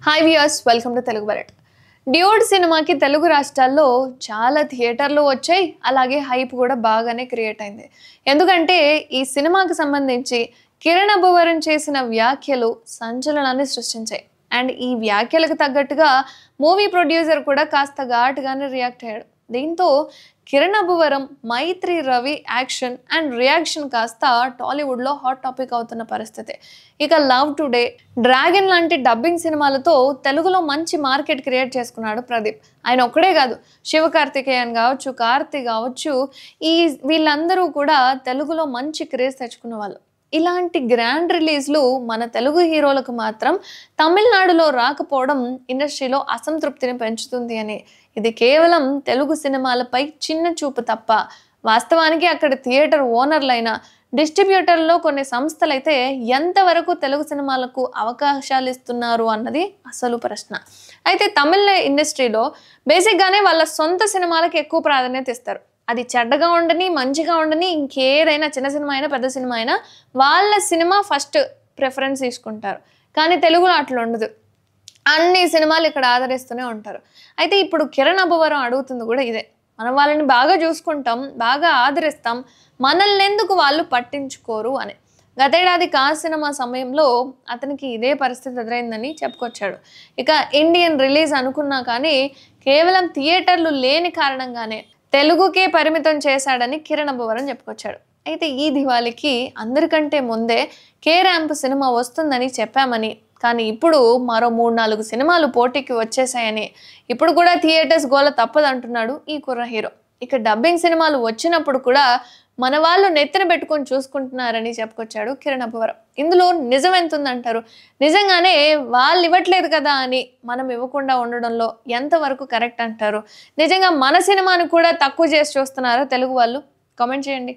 Hi viewers, welcome to Telugu బరెట్. Dude సినిమాకి తెలుగు రాష్ట్రాల్లో చాలా థియేటర్లు వచ్చాయి. అలాగే హైప్ కూడా బాగానే క్రియేట్ అయింది. ఎందుకంటే ఈ సినిమాకి సంబంధించి కిరణ్ అబ్బవరం చేసిన వ్యాఖ్యలు సంచలనాన్ని సృష్టించాయి. అండ్ ఈ వ్యాఖ్యలకు తగ్గట్టుగా మూవీ ప్రొడ్యూసర్ కూడా కాస్త ఘాటుగానే రియాక్ట్ అయ్యాడు. దీంతో కిరణ్ అబ్బవరం, మైత్రి రవి యాక్షన్ అండ్ రియాక్షన్ కాస్త టాలీవుడ్లో హాట్ టాపిక్ అవుతున్న పరిస్థితి. ఇక లవ్ టుడే, డ్రాగన్ లాంటి డబ్బింగ్ సినిమాలతో తెలుగులో మంచి మార్కెట్ క్రియేట్ చేసుకున్నాడు ప్రదీప్. ఆయన ఒక్కడే కాదు, శివకార్తికేయన్ కావచ్చు, కార్తీ కావచ్చు, వీళ్ళందరూ కూడా తెలుగులో మంచి క్రేజ్ తెచ్చుకున్న వాళ్ళు. ఇలాంటి గ్రాండ్ రిలీజ్లు మన తెలుగు హీరోలకు మాత్రం తమిళనాడులో రాకపోవడం ఇండస్ట్రీలో అసంతృప్తిని పెంచుతుంది అని. ఇది కేవలం తెలుగు సినిమాలపై చిన్న చూపు తప్ప వాస్తవానికి అక్కడ థియేటర్ ఓనర్లైన డిస్ట్రిబ్యూటర్లో కొన్ని సంస్థలైతే ఎంతవరకు తెలుగు సినిమాలకు అవకాశాలు ఇస్తున్నారు అన్నది అసలు ప్రశ్న. అయితే తమిళ ఇండస్ట్రీలో బేసిక్గానే వాళ్ళ సొంత సినిమాలకు ఎక్కువ ప్రాధాన్యత ఇస్తారు. అది చెడ్డగా ఉండని, మంచిగా ఉండని, ఇంకేదైనా చిన్న సినిమా అయినా పెద్ద సినిమా అయినా వాళ్ళ సినిమా ఫస్ట్ ప్రిఫరెన్స్ తీసుకుంటారు. కానీ తెలుగులో అట్లా ఉండదు. అన్ని సినిమాలు ఇక్కడ ఆదరిస్తూనే ఉంటారు. అయితే ఇప్పుడు కిరణ్ అబ్బవరం అడుగుతుంది కూడా ఇదే. మనం వాళ్ళని బాగా చూసుకుంటాం, బాగా ఆదరిస్తాం, మనల్ని ఎందుకు వాళ్ళు పట్టించుకోరు అని. గతేడాది కాజ్ సినిమా సమయంలో అతనికి ఇదే పరిస్థితి ఎదురైందని చెప్పుకొచ్చాడు. ఇక ఇండియన్ రిలీజ్ అనుకున్నా కానీ కేవలం థియేటర్లు లేని కారణంగానే తెలుగుకే పరిమితం చేశాడని కిరణ్ అబ్బవరం చెప్పుకొచ్చాడు. అయితే ఈ దివాళీకి అందరికంటే ముందే కే ర్యాంప్ సినిమా వస్తుందని చెప్పామని, కానీ ఇప్పుడు మరో 3-4 సినిమాలు పోటీకి వచ్చేసాయని, ఇప్పుడు కూడా థియేటర్స్ గోల తప్పదంటున్నాడు ఈ కుర్ర హీరో. ఇక డబ్బింగ్ సినిమాలు వచ్చినప్పుడు కూడా మన వాళ్ళు నెత్తిన పెట్టుకొని చూసుకుంటున్నారని చెప్పుకొచ్చాడు కిరణ్ అబ్బవరం. ఇందులో నిజం ఎంత ఉందంటారు? నిజంగానే వాళ్ళు ఇవ్వట్లేదు కదా అని మనం ఇవ్వకుండా ఉండడంలో ఎంతవరకు కరెక్ట్ అంటారు? నిజంగా మన సినిమాను కూడా తక్కువ చేసి చూస్తున్నారో తెలుగు వాళ్ళు? కామెంట్ చేయండి.